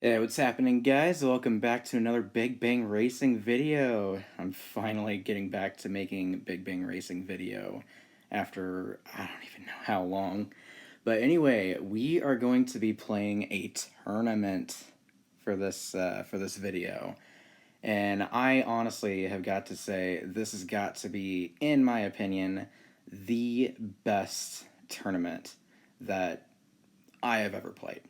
Hey, what's happening, guys? Welcome back to another Big Bang Racing video. I'm finally getting back to making Big Bang Racing video after I don't even know how long. But anyway, we are going to be playing a tournament for this video. And I honestly have got to say this has got to be, in my opinion, the best tournament that I have ever played.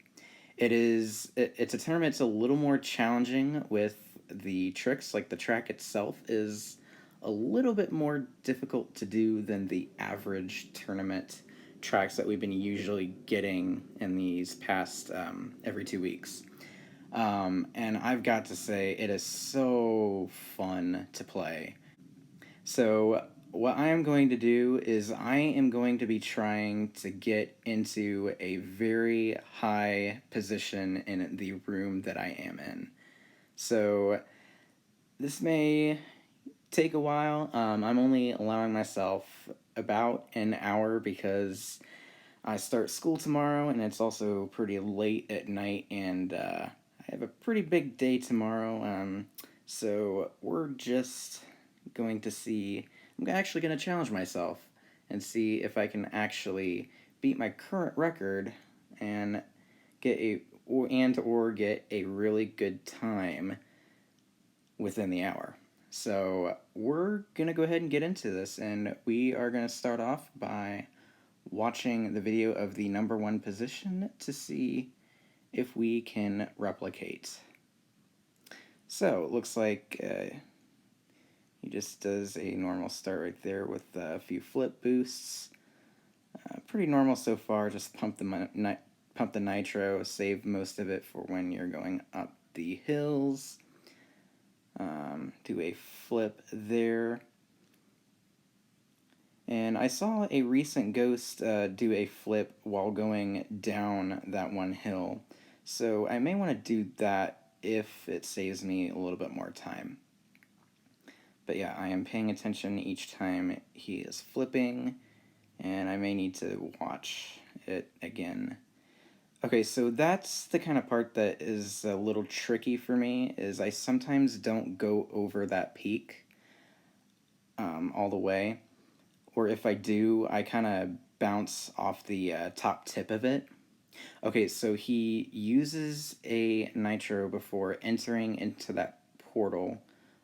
It's a tournament that's a little more challenging with the tricks. Like the track itself is a little bit more difficult to do than the average tournament tracks that we've been usually getting in these past every 2 weeks. And I've got to say, it is so fun to play. So, what I am going to do is I am going to be trying to get into a very high position in the room that I am in. So, this may take a while. I'm only allowing myself about an hour because I start school tomorrow and it's also pretty late at night, and I have a pretty big day tomorrow. So, we're just going to see. I'm actually going to challenge myself and see if I can actually beat my current record and get a really good time within the hour. So we're gonna go ahead and get into this, and we are gonna start off by watching the video of the number one position to see if we can replicate. So it looks like he just does a normal start right there with a few flip boosts. Pretty normal so far. Just pump the nitro, save most of it for when you're going up the hills. Do a flip there. And I saw a recent ghost do a flip while going down that one hill. So I may want to do that if it saves me a little bit more time. But yeah, I am paying attention each time he is flipping, and I may need to watch it again. Okay, so that's the kind of part that is a little tricky for me, is I sometimes don't go over that peak all the way. Or if I do, I kind of bounce off the top tip of it. Okay, so he uses a nitro before entering into that portal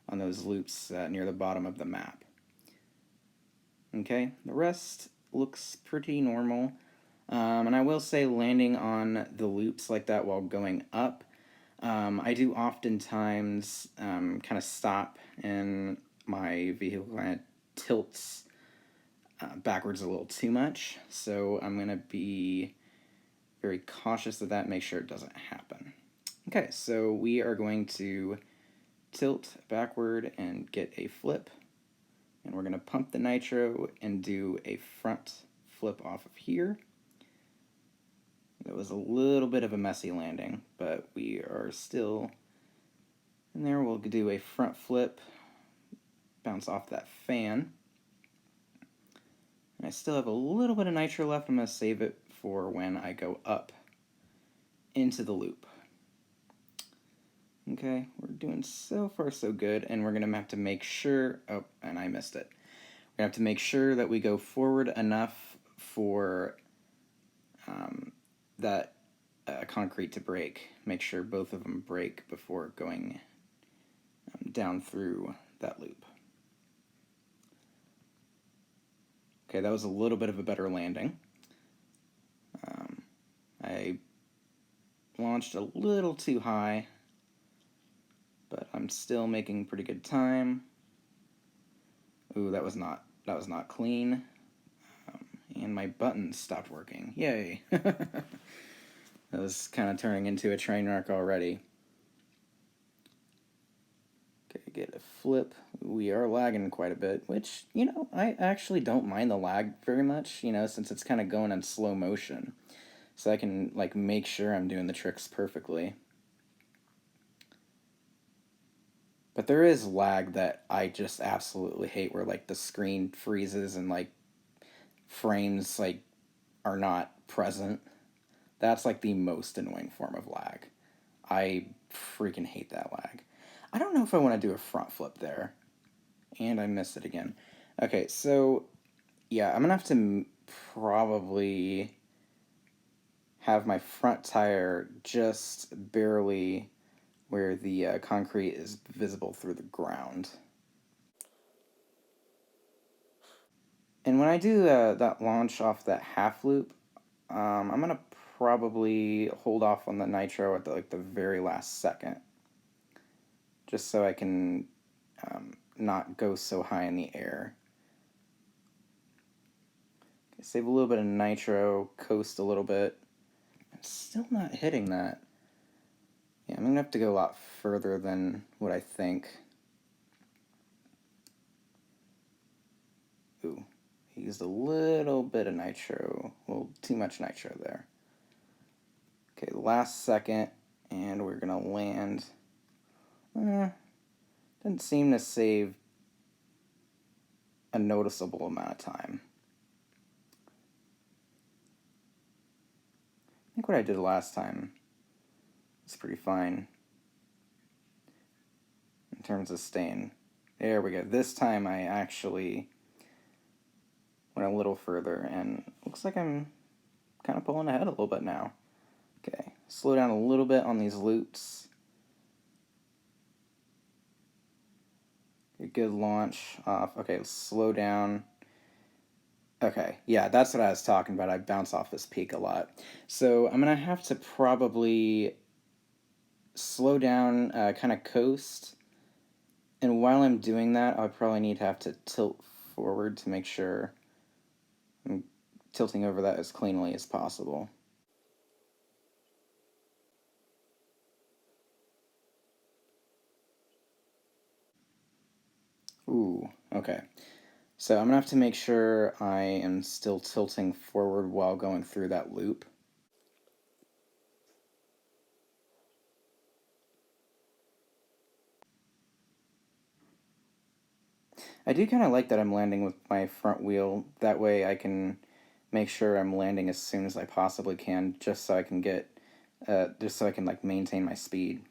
on those loops near the bottom of the map. Okay, the rest looks pretty normal. And I will say, landing on the loops like that while going up, I do oftentimes kind of stop, and my vehicle kind of tilts backwards a little too much. So I'm going to be very cautious of that, make sure it doesn't happen. Okay, so we are going to tilt backward and get a flip. And we're going to pump the nitro and do a front flip off of here. That was a little bit of a messy landing, but we are still in there. We'll do a front flip, bounce off that fan. And I still have a little bit of nitro left. I'm going to save it for when I go up into the loop. Okay, we're doing so far so good, and we're going to have to make sure, oh, and I missed it. We have to make sure that we go forward enough for that concrete to break. Make sure both of them break before going down through that loop. Okay, that was a little bit of a better landing. I launched a little too high, but I'm still making pretty good time. Ooh, that was not clean. And my buttons stopped working. Yay! That was kind of turning into a train wreck already. Okay, get a flip. We are lagging quite a bit, which, I actually don't mind the lag very much, since it's kind of going in slow motion. So I can, make sure I'm doing the tricks perfectly. But there is lag that I just absolutely hate, where, the screen freezes and, frames, are not present. That's, the most annoying form of lag. I freaking hate that lag. I don't know if I want to do a front flip there. And I missed it again. Okay, so yeah, I'm gonna have to probably have my front tire just barely where the concrete is visible through the ground. And when I do that launch off that half loop, I'm gonna probably hold off on the nitro at the very last second, just so I can not go so high in the air. Okay, save a little bit of nitro, coast a little bit. I'm still not hitting that. Yeah, I'm gonna have to go a lot further than what I think. Ooh, he used a little bit of nitro, a little too much nitro there. Okay, last second, and we're gonna land. Didn't seem to save a noticeable amount of time. I think what I did last time was pretty fine in terms of staying. There we go. This time I actually went a little further, and looks like I'm kind of pulling ahead a little bit now. Okay, slow down a little bit on these loops. A good launch off. Okay, slow down. Okay, yeah, that's what I was talking about. I bounce off this peak a lot. So I'm going to have to probably slow down, kind of coast. And while I'm doing that, I'll probably need to have to tilt forward to make sure I'm tilting over that as cleanly as possible. Ooh, okay. So I'm going to have to make sure I am still tilting forward while going through that loop. I do kind of like that I'm landing with my front wheel. That way I can make sure I'm landing as soon as I possibly can, just so I can get, just so I can like maintain my speed.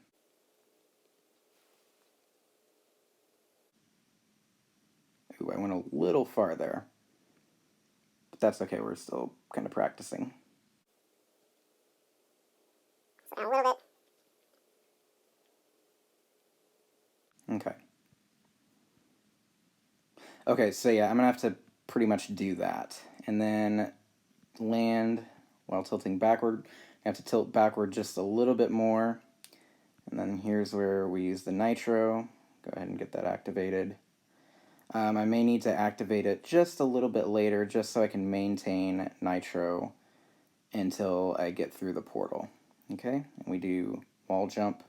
Ooh, I went a little far there. But that's okay, we're still kind of practicing. A little bit. Okay. Okay, so yeah, I'm gonna have to pretty much do that. And then land while tilting backward. I have to tilt backward just a little bit more. And then here's where we use the nitro. Go ahead and get that activated. I may need to activate it just a little bit later just so I can maintain nitro until I get through the portal. Okay, and we do wall jump.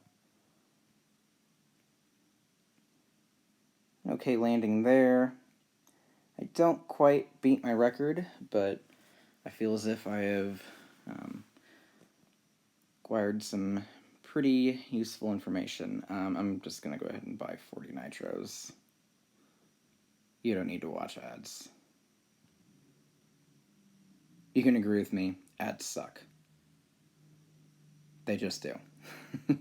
Okay, landing there. I don't quite beat my record, but I feel as if I have acquired some pretty useful information. I'm just going to go ahead and buy 40 nitros. You don't need to watch ads. You can agree with me, ads suck. They just do. Okay,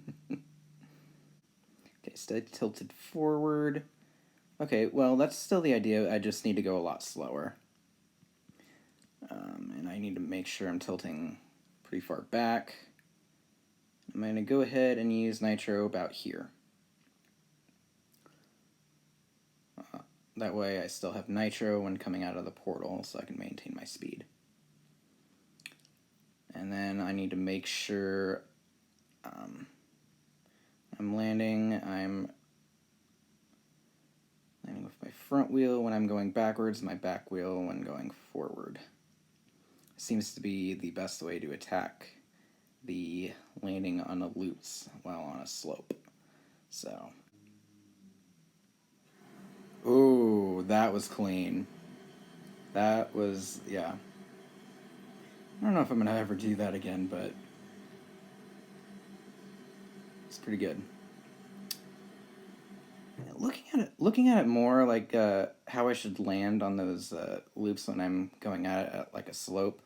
stay tilted forward. Okay, well, that's still the idea. I just need to go a lot slower. And I need to make sure I'm tilting pretty far back. I'm going to go ahead and use nitro about here. That way I still have nitro when coming out of the portal, so I can maintain my speed. And then I need to make sure I'm landing with my front wheel when I'm going backwards, my back wheel when going forward. Seems to be the best way to attack the landing on the loops while on a slope. So, ooh, that was clean. That was, yeah. I don't know if I'm gonna ever do that again, but it's pretty good. Looking at it more like how I should land on those loops when I'm going at like a slope.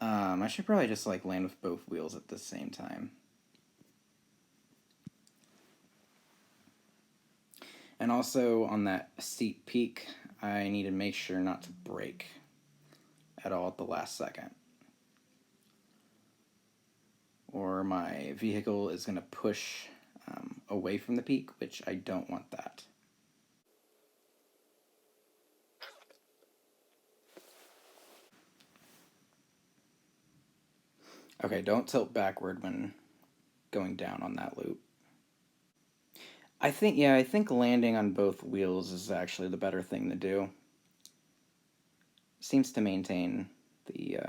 I should probably just like land with both wheels at the same time. And also on that steep peak, I need to make sure not to brake at all at the last second, or my vehicle is going to push away from the peak, which I don't want that. Okay, don't tilt backward when going down on that loop. I think landing on both wheels is actually the better thing to do. Seems to maintain the,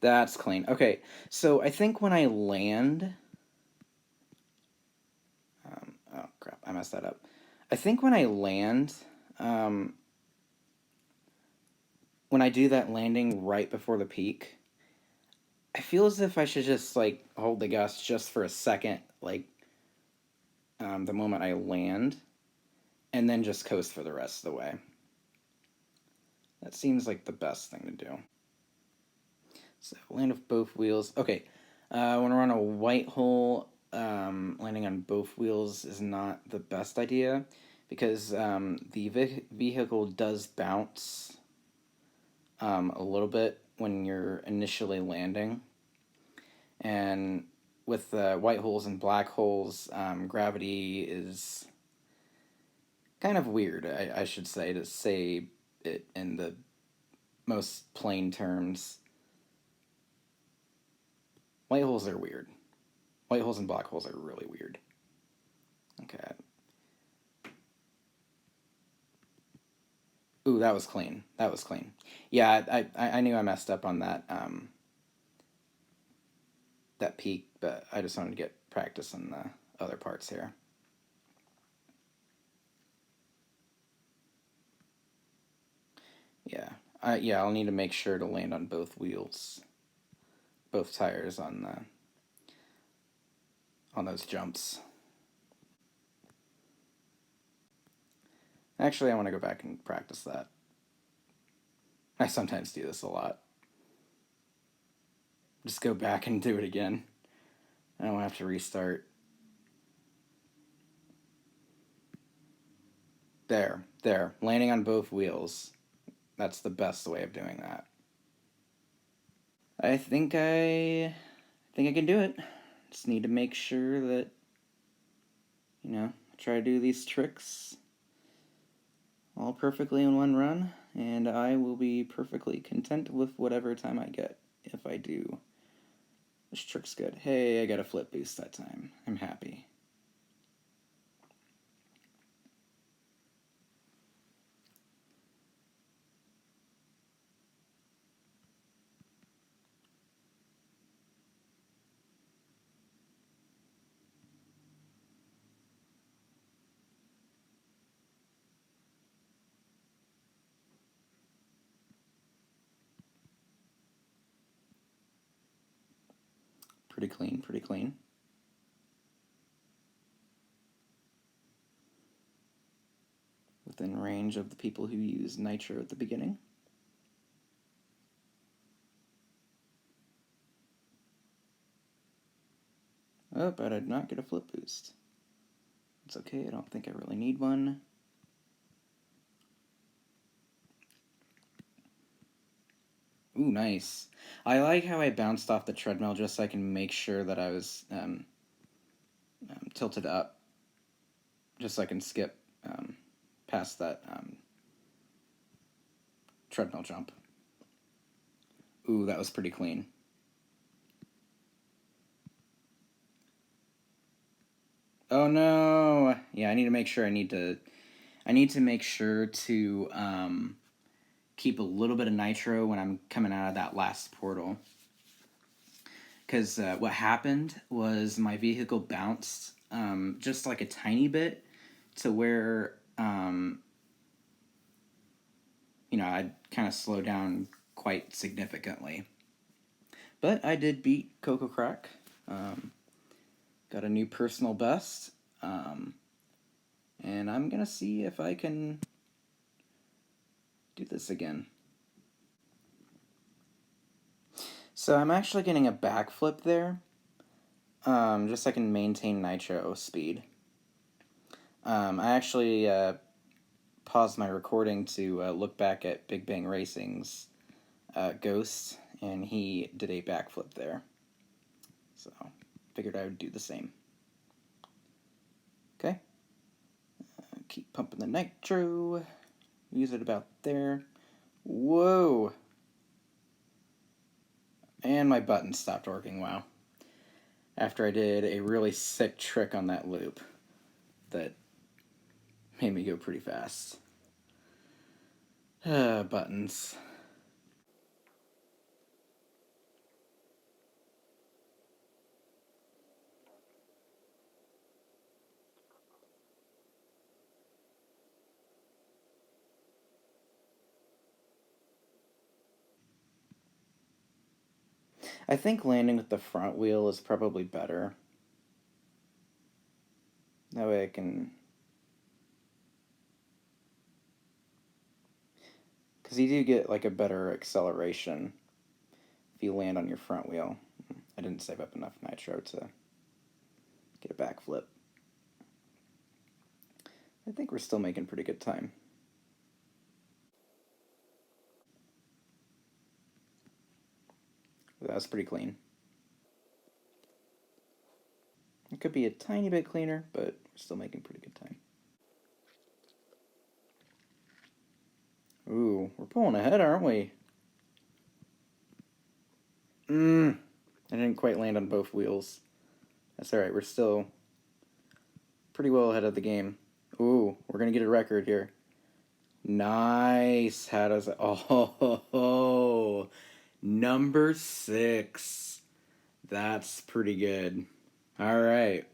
that's clean. Okay, so I think when I land, oh crap, I messed that up. I think when I land, when I do that landing right before the peak, I feel as if I should just, like, hold the gas just for a second, like, the moment I land, and then just coast for the rest of the way. That seems like the best thing to do. So, land with both wheels. Okay, when we're on a white hole, landing on both wheels is not the best idea, because the vehicle does bounce a little bit when you're initially landing. And with white holes and black holes, gravity is kind of weird, I should say, to say it in the most plain terms. White holes are weird. White holes and black holes are really weird. Okay. Ooh, that was clean. That was clean. Yeah, I knew I messed up on that that peak, but I just wanted to get practice on the other parts here. Yeah, I'll need to make sure to land on both wheels, both tires on those jumps. Actually, I want to go back and practice that. I sometimes do this a lot. Just go back and do it again. I don't have to restart. There. Landing on both wheels. That's the best way of doing that. I think I can do it. Just need to make sure that, try to do these tricks all perfectly in one run, and I will be perfectly content with whatever time I get if I do. This trick's good. Hey, I got a flip boost that time. I'm happy. Pretty clean, pretty clean. Within range of the people who use nitro at the beginning. Oh, but I did not get a flip boost. It's okay, I don't think I really need one. Ooh, nice. I like how I bounced off the treadmill just so I can make sure that I was tilted up, just so I can skip past that treadmill jump. Ooh, that was pretty clean. Oh no! Yeah, I need to make sure. I need to make sure to keep a little bit of nitro when I'm coming out of that last portal. Because what happened was my vehicle bounced just like a tiny bit to where I'd kind of slow down quite significantly. But I did beat Coco Crack. Got a new personal best. And I'm going to see if I can do this again. So I'm actually getting a backflip there. Just so I can maintain nitro speed. I actually paused my recording to look back at Big Bang Racing's Ghost, and he did a backflip there. So, figured I would do the same. Okay. Keep pumping the nitro. Use it about there. Whoa! And my button stopped working, wow. After I did a really sick trick on that loop that made me go pretty fast. Buttons. I think landing with the front wheel is probably better. That way I can... Because you do get like a better acceleration if you land on your front wheel. I didn't save up enough nitro to get a backflip. I think we're still making pretty good time. That was pretty clean. It could be a tiny bit cleaner, but we're still making pretty good time. Ooh, we're pulling ahead, aren't we? I didn't quite land on both wheels. That's alright, we're still pretty well ahead of the game. Ooh, we're gonna get a record here. Nice. How does it... Oh, number 6. That's pretty good. Alright.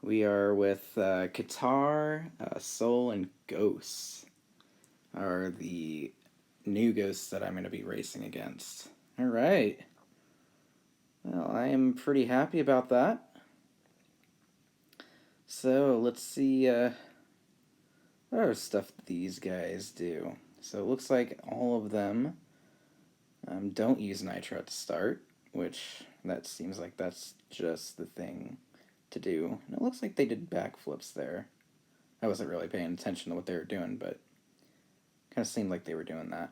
We are with Qatar, Soul, and Ghosts are the new ghosts that I'm going to be racing against. Alright. Well, I am pretty happy about that. So, let's see what other stuff these guys do. So, it looks like all of them don't use nitro to start, which that seems like that's just the thing to do. And it looks like they did backflips there. I wasn't really paying attention to what they were doing, but kind of seemed like they were doing that.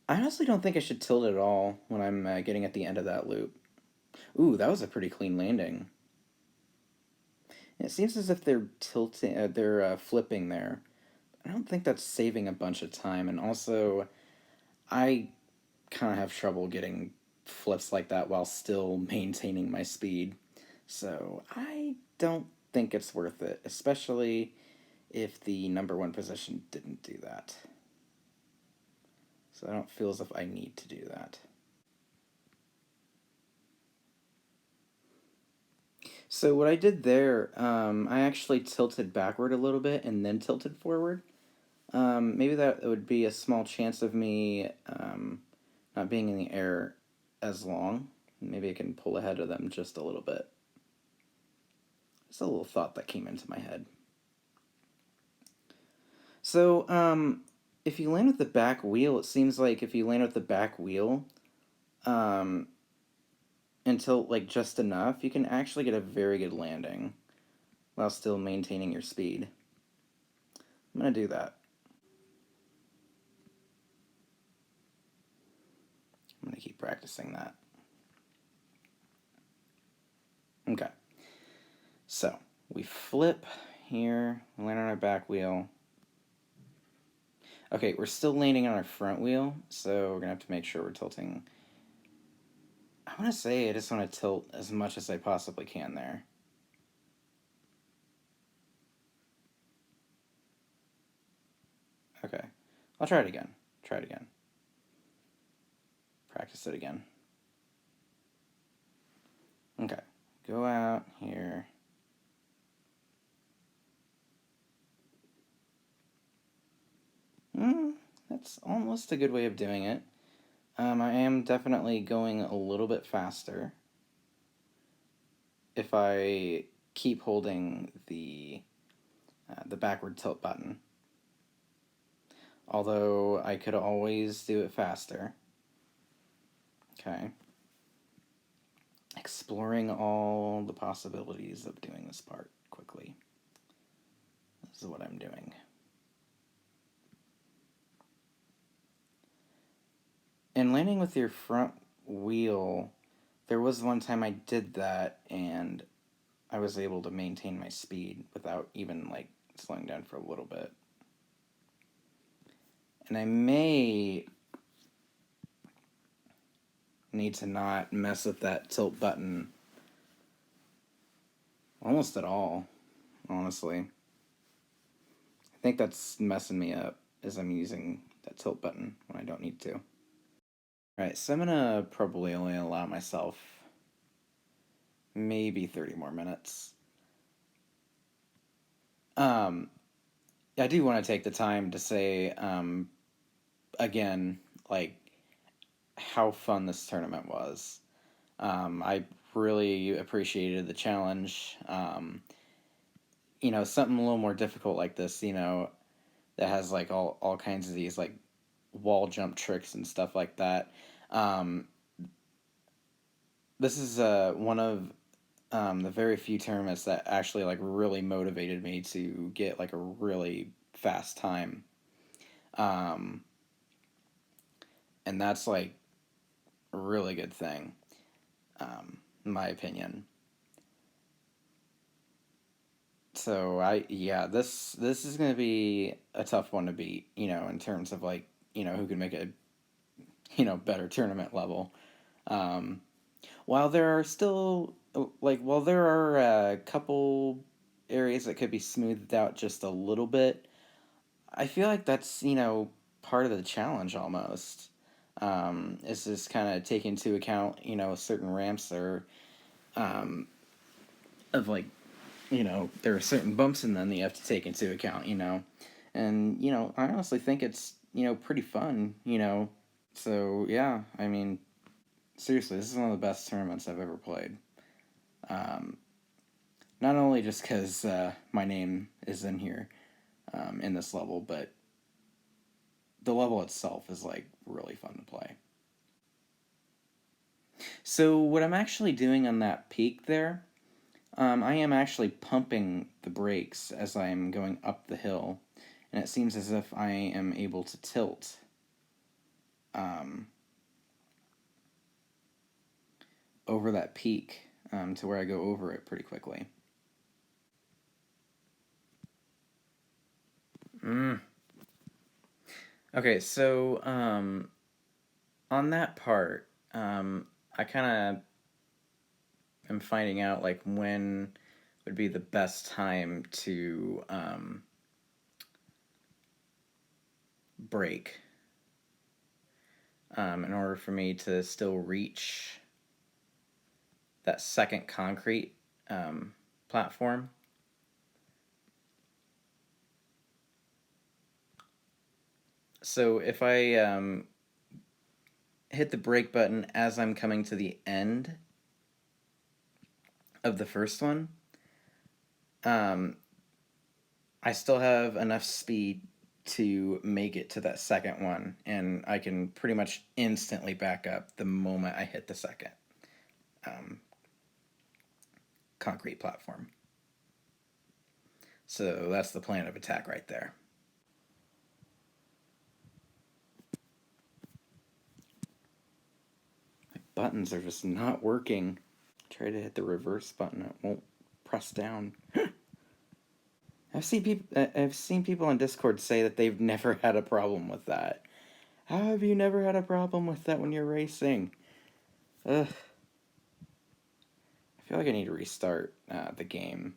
I honestly don't think I should tilt at all when I'm getting at the end of that loop. Ooh, that was a pretty clean landing. It seems as if they're tilting, they're flipping there. I don't think that's saving a bunch of time, and also, I kind of have trouble getting flips like that while still maintaining my speed. So I don't think it's worth it, especially if the number 1 position didn't do that. So I don't feel as if I need to do that. So what I did there, I actually tilted backward a little bit and then tilted forward. Maybe that would be a small chance of me not being in the air as long. Maybe I can pull ahead of them just a little bit. It's a little thought that came into my head. So, if you land with the back wheel, it seems like if you land with the back wheel, until like just enough, you can actually get a very good landing while still maintaining your speed. I'm going to do that. I'm going to keep practicing that. Okay. So, we flip here, land on our back wheel. Okay, we're still landing on our front wheel, so we're going to have to make sure we're tilting. I want to say I just want to tilt as much as I possibly can there. Okay. I'll try it again. Try it again. Practice it again. Okay. Go out here. That's almost a good way of doing it. I am definitely going a little bit faster if I keep holding the backward tilt button. Although I could always do it faster. Okay. exploring all the possibilities of doing this part quickly. This is what I'm doing. And landing with your front wheel, there was one time I did that and I was able to maintain my speed without even like slowing down for a little bit. And I may need to not mess with that tilt button almost at all, honestly. I think that's messing me up as I'm using that tilt button when I don't need to. Alright, so I'm gonna probably only allow myself maybe 30 more minutes. I do want to take the time to say, again, like, how fun this tournament was. I really appreciated the challenge. Something a little more difficult like this, that has, like, all kinds of these, like, wall jump tricks and stuff like that. This is one of the very few tournaments that actually like really motivated me to get like a really fast time, and that's like a really good thing, in my opinion. So this is gonna be a tough one to beat, in terms of like who can make a better tournament level. Um, while there are still while there are a couple areas that could be smoothed out just a little bit, I feel like that's part of the challenge almost. Is just kind of take into account certain ramps or of like there are certain bumps in them that you have to take into account. And I honestly think it's pretty fun. So yeah, I mean seriously, this is one of the best tournaments I've ever played. Um, Not only just because my name is in here in this level, but the level itself is like really fun to play. So what I'm actually doing on that peak there, I am actually pumping the brakes as I am going up the hill, and it seems as if I am able to tilt over that peak to where I go over it pretty quickly. Okay, so on that part, I kind of am finding out like when would be the best time to brake in order for me to still reach that second concrete platform. So if I hit the brake button as I'm coming to the end of the first one, I still have enough speed to make it to that second one, and I can pretty much instantly back up the moment I hit the second concrete platform. So that's the plan of attack right there. My buttons are just not working. Try to hit the reverse button, it won't press down. I've seen people on Discord say that they've never had a problem with that. How have you never had a problem with that when you're racing? Ugh. I feel like I need to restart the game,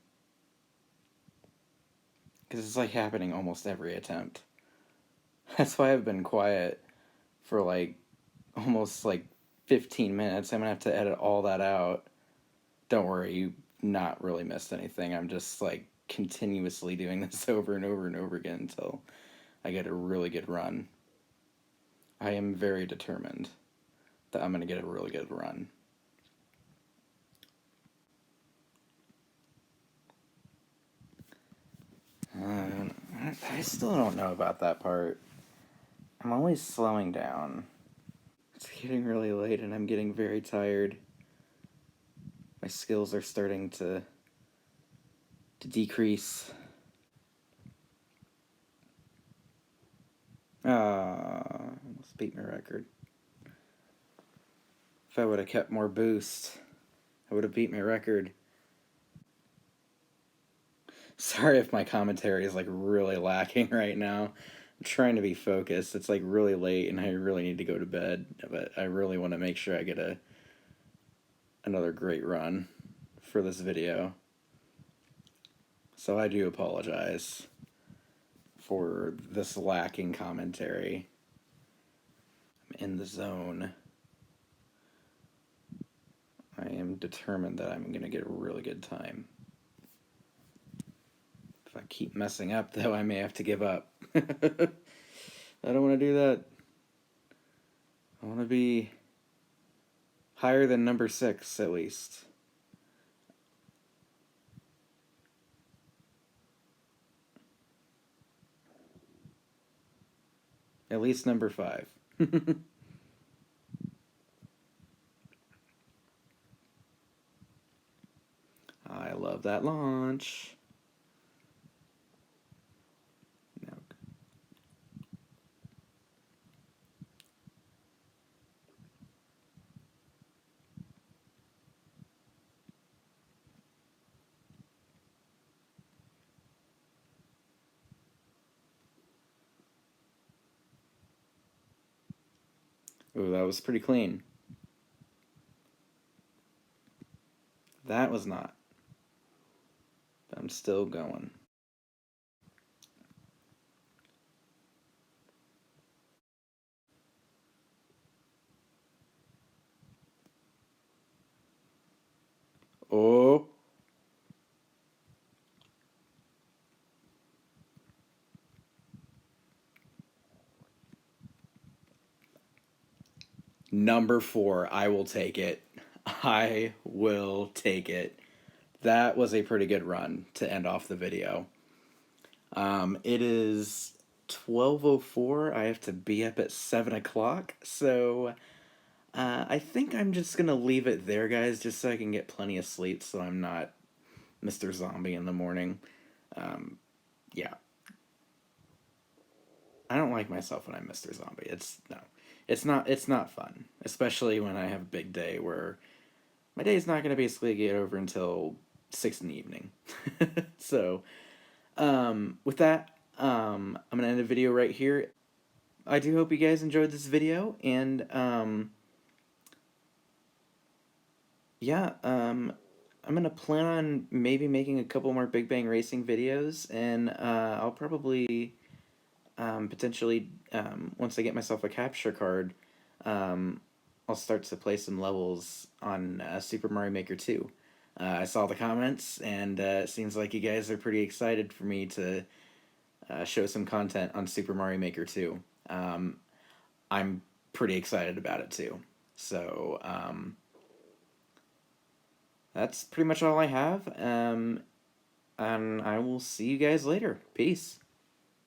because it's like happening almost every attempt. That's why I've been quiet for like almost like 15 minutes. I'm gonna have to edit all that out. Don't worry, you not really missed anything. I'm just like continuously doing this over and over and over again until I get a really good run. I am very determined that I'm gonna get a really good run. I still don't know about that part. I'm always slowing down. It's getting really late and I'm getting very tired. My skills are starting to decrease. Almost beat my record. If I would have kept more boost, I would have beat my record. Sorry if my commentary is like really lacking right now. I'm trying to be focused. It's like really late and I really need to go to bed, but I really want to make sure I get another great run for this video. So I do apologize for this lacking commentary. I'm in the zone. I am determined that I'm going to get a really good time. If I keep messing up, though, I may have to give up. I don't want to do that. I want to be higher than number 6, at least. At least number 5. I love that launch. No. Ooh, that was pretty clean. That was not. I'm still going. Oh. Number 4, I will take it. I will take it. That was a pretty good run to end off the video. It is 12:04. I have to be up at 7 o'clock, so I think I'm just gonna leave it there, guys, just so I can get plenty of sleep so I'm not Mr. Zombie in the morning. Yeah. I don't like myself when I'm Mr. Zombie. It's not fun, especially when I have a big day where my day's not gonna basically get over until 6 in the evening. So, with that, I'm gonna end the video right here. I do hope you guys enjoyed this video, and yeah, I'm gonna plan on maybe making a couple more Big Bang Racing videos, and I'll probably potentially once I get myself a capture card, um, I'll start to play some levels on Super Mario Maker 2. I saw the comments, and it seems like you guys are pretty excited for me to show some content on Super Mario Maker 2. I'm pretty excited about it too. So that's pretty much all I have. And I will see you guys later. Peace.